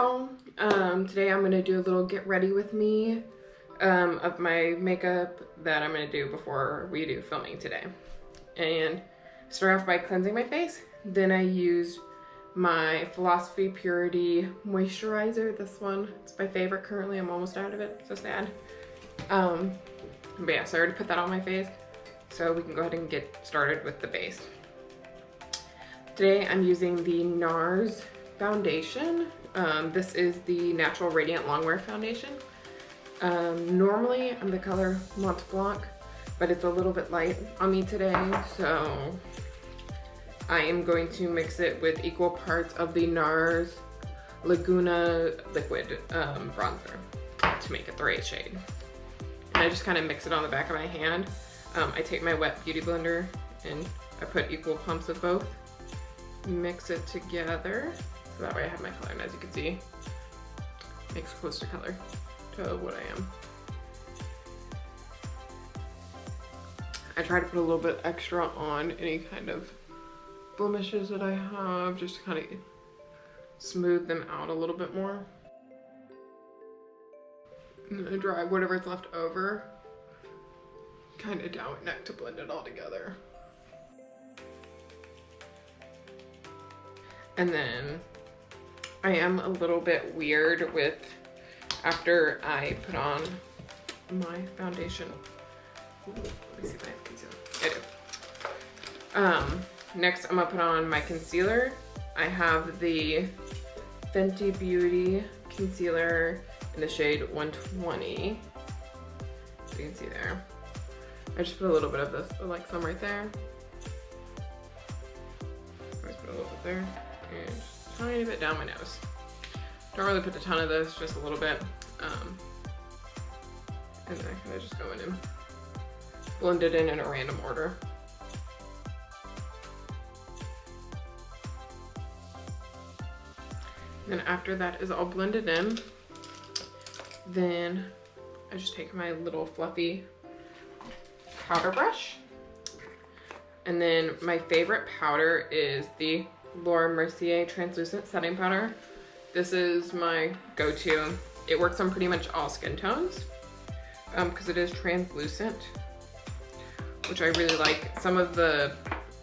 y'all. Today I'm gonna do a little get ready with me of my makeup that I'm gonna do before we do filming today. And start off by cleansing my face. Then I use my Philosophy Purity moisturizer. This one, it's my favorite currently. I'm almost out of it, so sad. But yeah, so I already put that on my face. So we can go ahead and get started with the base. Today I'm using the NARS foundation. This is the Natural Radiant Longwear foundation. Normally I'm the color Mont Blanc, but it's a little bit light on me today, so I am going to mix it with equal parts of the NARS Laguna liquid bronzer to make it the right shade. And I just kind of mix it on the back of my hand. I take my wet beauty blender and I put equal pumps of both. Mix it together so that way I have my color, and as you can see, makes close to color to what I am. I try to put a little bit extra on any kind of blemishes that I have, just to kind of smooth them out a little bit more. And then I dry whatever's left over kind of down my neck to blend it all together. And then I am a little bit weird with, after I put on my foundation. Ooh, let me see if I have concealer. I do. Next I'm gonna put on my concealer. I have the Fenty Beauty concealer in the shade 120. So you can see there. I just put a little bit of this, like some right there. I just put a little bit there. And just a tiny bit down my nose. Don't really put a ton of this, just a little bit. And then I kind of just go in and blend it in a random order. And then after that is all blended in, then I just take my little fluffy powder brush. And then my favorite powder is the Laura Mercier translucent setting powder. This is my go-to. It works on pretty much all skin tones because it is translucent, which I really like. Some of the,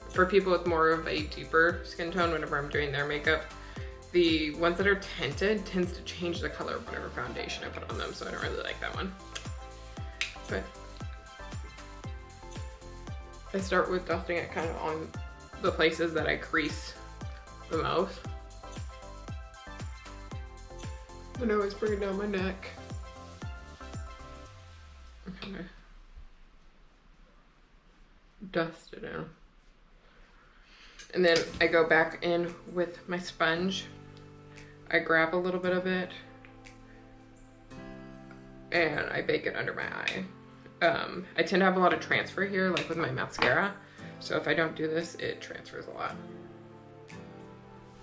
for people with more of a deeper skin tone, whenever I'm doing their makeup, the ones that are tinted tends to change the color of whatever foundation I put on them, so I don't really like that one. But I start with dusting it kind of on the places that I crease the most. And I always bring it down my neck. Okay. Dust it in. And then I go back in with my sponge. I grab a little bit of it and I bake it under my eye. I tend to have a lot of transfer here, like with my mascara. So if I don't do this, it transfers a lot.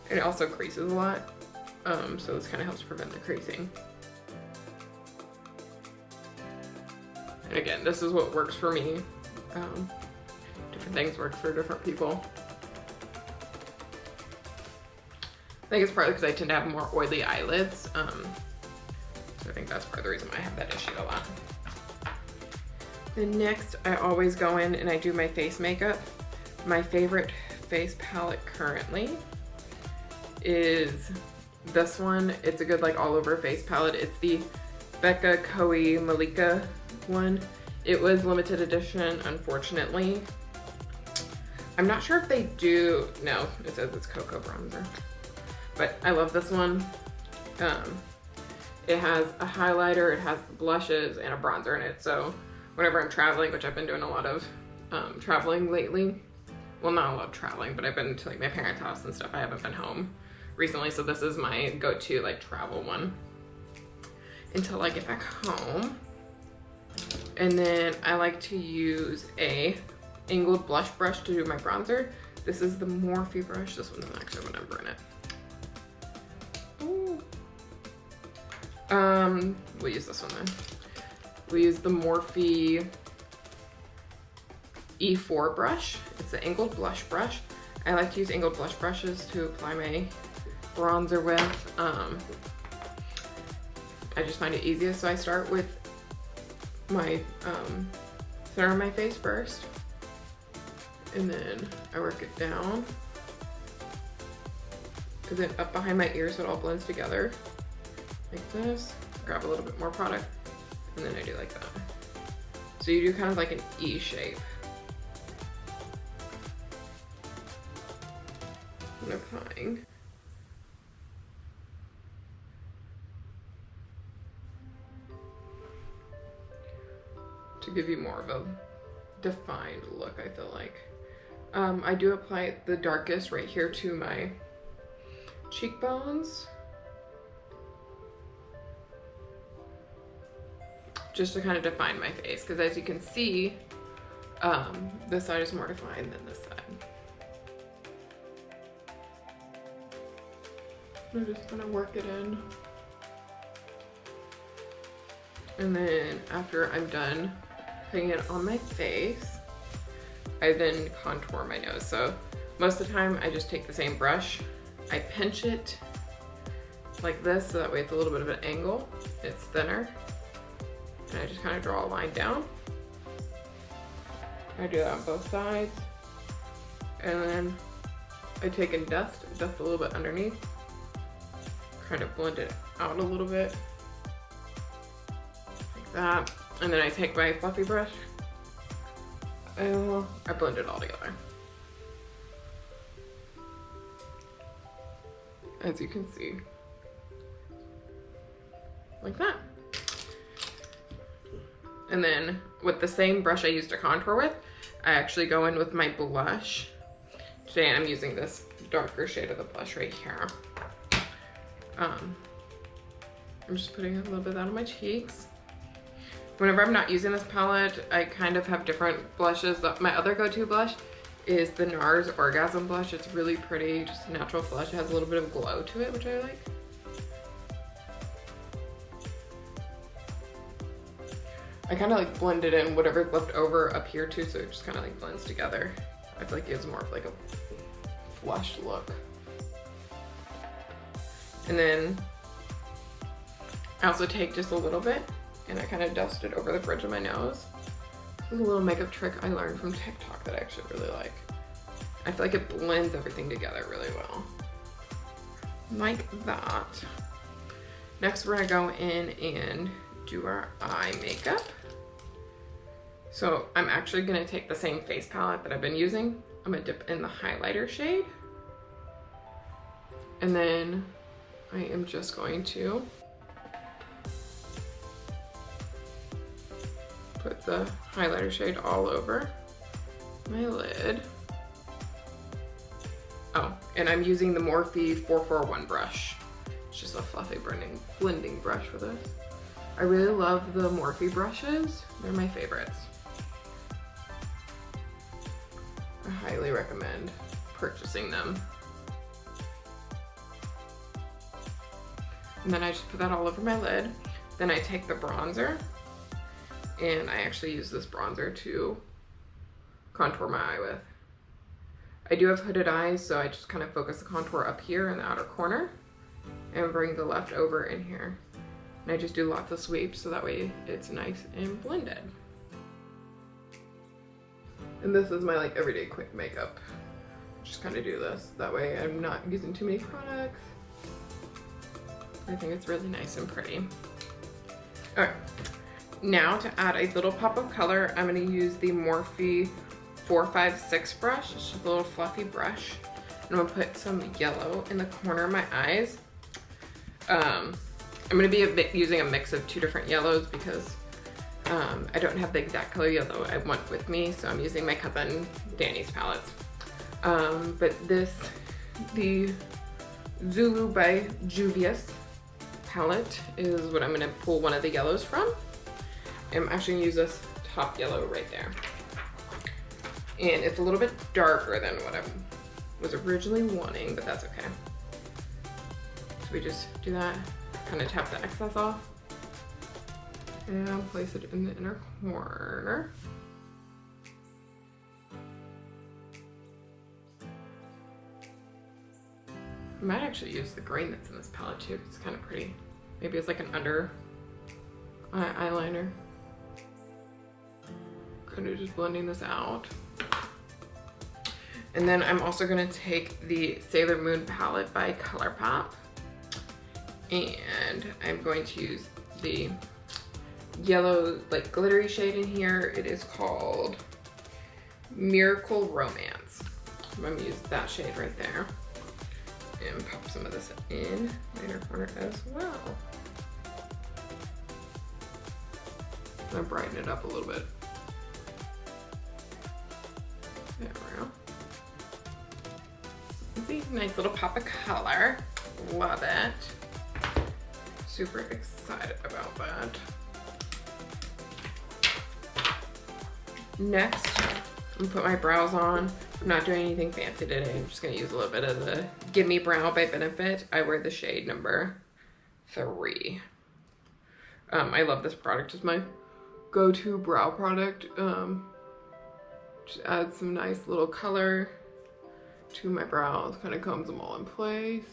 And it also creases a lot. So this kind of helps prevent the creasing. And again, this is what works for me. Different things work for different people. I think it's partly because I tend to have more oily eyelids. So I think that's part of the reason why I have that issue a lot. Then next, I always go in and I do my face makeup. My favorite face palette currently is this one. It's a good like all over face palette. It's the Becca Koi Malika one. It was limited edition, unfortunately. I'm not sure if they do, no, it says it's cocoa bronzer. But I love this one. It has a highlighter, it has blushes, and a bronzer in it. So whenever I'm traveling, which I've been doing a lot of traveling lately. Well, not a lot of traveling, but I've been to like my parents' house and stuff. I haven't been home recently, so this is my go-to like travel one until I get back home. And then I like to use a angled blush brush to do my bronzer. This is the Morphe brush. This one doesn't actually have a number in it. We'll use this one then. We use the Morphe E4 brush. It's an angled blush brush. I like to use angled blush brushes to apply my bronzer with. I just find it easiest, so I start with my center of my face first, and then I work it down, and then up behind my ear so it all blends together like this. Grab a little bit more product, and then I do like that. So you do kind of like an E shape. And applying. To give you more of a defined look, I feel like. I do apply the darkest right here to my cheekbones. Just to kind of define my face, because as you can see, this side is more defined than this side. I'm just gonna work it in. And then after I'm done putting it on my face, I then contour my nose. So most of the time I just take the same brush, I pinch it like this so that way it's a little bit of an angle, it's thinner. And I just kind of draw a line down. I do that on both sides. And then I take and dust a little bit underneath. Kind of blend it out a little bit. Like that. And then I take my fluffy brush. And I blend it all together. As you can see. Like that. And then with the same brush I used to contour with, I actually go in with my blush. Today I'm using this darker shade of the blush right here. I'm just putting a little bit of that on my cheeks. Whenever I'm not using this palette, I kind of have different blushes. My other go-to blush is the NARS Orgasm blush. It's really pretty, just a natural blush. It has a little bit of glow to it, which I like. I kind of like blended in whatever's left over up here too, so it just kind of like blends together. I feel like it gives more of like a flush look. And then I also take just a little bit and I kind of dust it over the bridge of my nose. This is a little makeup trick I learned from TikTok that I actually really like. I feel like it blends everything together really well. Like that. Next we're gonna go in and do our eye makeup. So I'm actually gonna take the same face palette that I've been using. I'm gonna dip in the highlighter shade. And then I am just going to put the highlighter shade all over my lid. Oh, and I'm using the Morphe 441 brush. It's just a fluffy blending brush for this. I really love the Morphe brushes. They're my favorites. I highly recommend purchasing them. And then I just put that all over my lid. Then I take the bronzer, and I actually use this bronzer to contour my eye with. I do have hooded eyes, so I just kind of focus the contour up here in the outer corner and bring the leftover in here. And I just do lots of sweeps so that way it's nice and blended. And this is my like everyday quick makeup. Just kind of do this. That way I'm not using too many products. I think it's really nice and pretty. All right, now to add a little pop of color, I'm gonna use the Morphe 456 brush. It's just a little fluffy brush. And I'm gonna put some yellow in the corner of my eyes. I'm gonna be using a mix of two different yellows because I don't have the exact color yellow I want with me, so I'm using my cousin Danny's palettes. But the Zulu by Juvia's palette is what I'm gonna pull one of the yellows from. I'm actually gonna use this top yellow right there. And it's a little bit darker than what I was originally wanting, but that's okay. So we just do that, kind of tap the excess off, and place it in the inner corner. I might actually use the green that's in this palette too, 'cause it's kind of pretty. maybe it's like an under eyeliner. Kind of just blending this out. And then I'm also gonna take the Sailor Moon palette by ColourPop, and I'm going to use the yellow, like glittery shade in here. It is called Miracle Romance. I'm gonna use that shade right there and pop some of this in my inner corner as well. I'm gonna brighten it up a little bit. There we go. See, nice little pop of color. Love it. Super excited about that. Next, I'm gonna put my brows on. I'm not doing anything fancy today. I'm just gonna use a little bit of the Gimme Brow by Benefit. I wear the shade number 3. I love this product. It's my go-to brow product. Just add some nice little color to my brows, kind of combs them all in place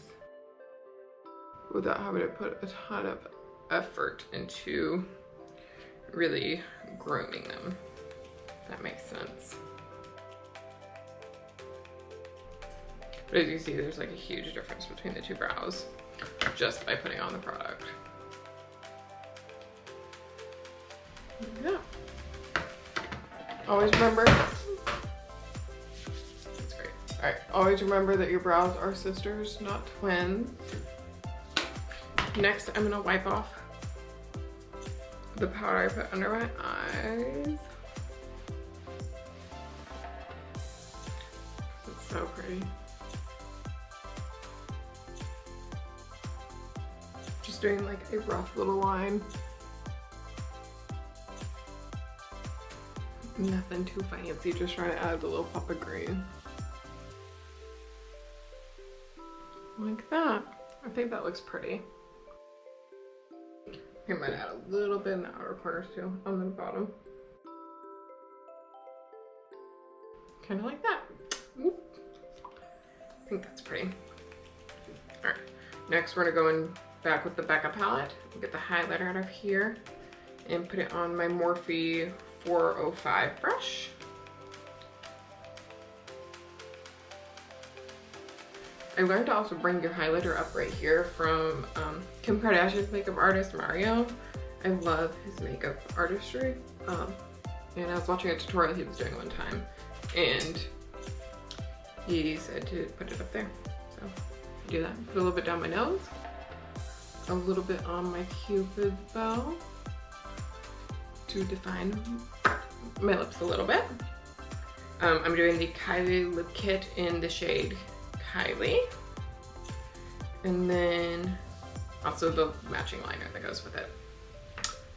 without having to put a ton of effort into really grooming them, if that makes sense. But as you see, there's like a huge difference between the two brows just by putting on the product. Yeah. Always remember, that's great. All right, always remember that your brows are sisters, not twins. Next, I'm gonna wipe off the powder I put under my eyes. It's so pretty. Just doing like a rough little line. Nothing too fancy, just trying to add a little pop of green. Like that. I think that looks pretty. I might add a little bit in the outer corners too, on the bottom. Kind of like that. Whoop. I think that's pretty. All right, next we're gonna go in back with the Becca palette, get the highlighter out of here, and put it on my Morphe 405 brush. I learned to also bring your highlighter up right here from Kim Kardashian's makeup artist, Mario. I love his makeup artistry. And I was watching a tutorial he was doing one time, and he said to put it up there. So I do that. Put a little bit down my nose, a little bit on my Cupid's bow to define my lips a little bit. I'm doing the Kylie lip kit in the shade Kylie, and then also the matching liner that goes with it.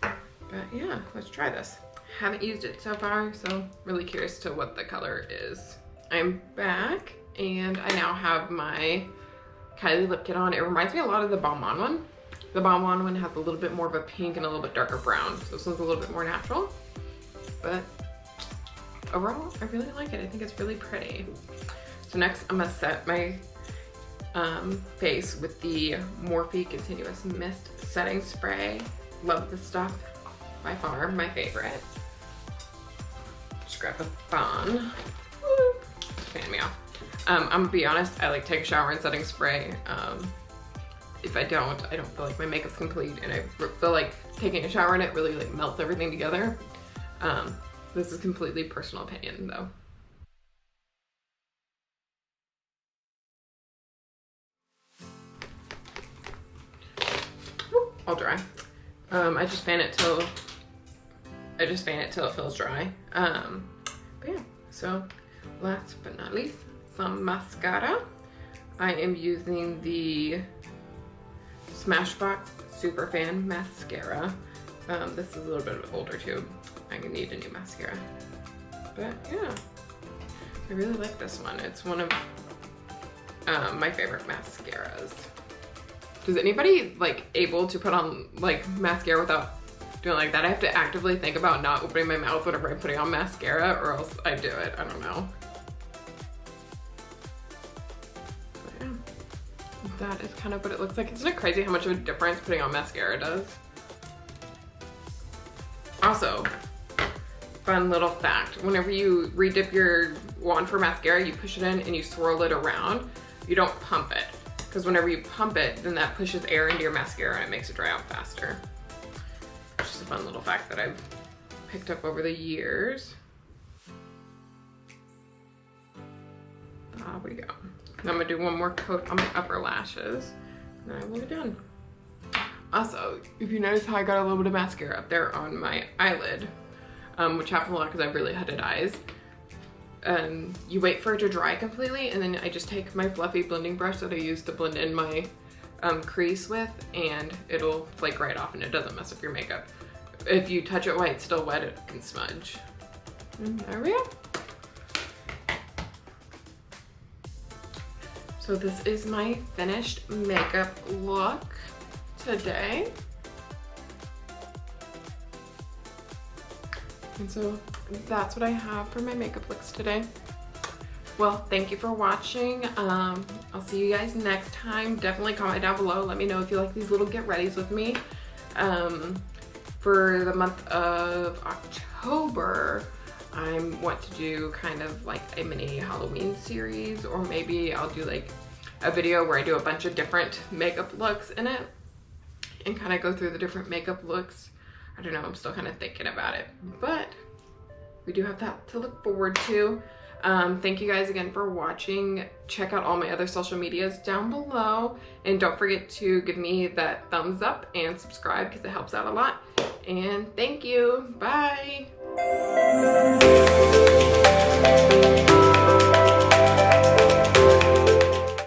But yeah, let's try this. Haven't used it so far, so really curious to what the color is. I'm back, and I now have my Kylie lip kit on. It reminds me a lot of the Balmain one. The Balmain one has a little bit more of a pink and a little bit darker brown, so this one's a little bit more natural. But overall, I really like it. I think it's really pretty. So next, I'm gonna set my face with the Morphe Continuous Mist Setting Spray. Love this stuff, by far my favorite. Just grab a phone. Fan me off. I'm gonna be honest, I like take a shower and setting spray. If I don't feel like my makeup's complete, and I feel like taking a shower in it really like melts everything together. This is completely personal opinion though. All dry. I just fan it till it feels dry. But yeah, so last but not least, some mascara. I am using the Smashbox Superfan mascara. This is a little bit of an older tube. I need a new mascara. But yeah, I really like this one. It's one of my favorite mascaras. Is anybody like able to put on like mascara without doing like that? I have to actively think about not opening my mouth whenever I'm putting on mascara, or else I do it. I don't know. But yeah, that is kind of what it looks like. Isn't it crazy how much of a difference putting on mascara does? Also, fun little fact, whenever you redip your wand for mascara, you push it in and you swirl it around. You don't pump it, because whenever you pump it, then that pushes air into your mascara and it makes it dry out faster. Which is a fun little fact that I've picked up over the years. There we go. Now I'm gonna do one more coat on my upper lashes, and then I will be done. Also, if you notice how I got a little bit of mascara up there on my eyelid, which happens a lot because I have really hooded eyes, you wait for it to dry completely, and then I just take my fluffy blending brush that I use to blend in my crease with, and it'll flake right off and it doesn't mess up your makeup. If you touch it while it's still wet, it can smudge. And there we go. So this is my finished makeup look today. And so that's what I have for my makeup looks today. Well, thank you for watching. I'll see you guys next time. Definitely comment down below. Let me know if you like these little get readies with me. For the month of October, I want to do kind of like a mini Halloween series, or maybe I'll do like a video where I do a bunch of different makeup looks in it and kind of go through the different makeup looks. I don't know, I'm still kind of thinking about it, but we do have that to look forward to. Thank you guys again for watching. Check out all my other social medias down below, and don't forget to give me that thumbs up and subscribe because it helps out a lot. And thank you. Bye.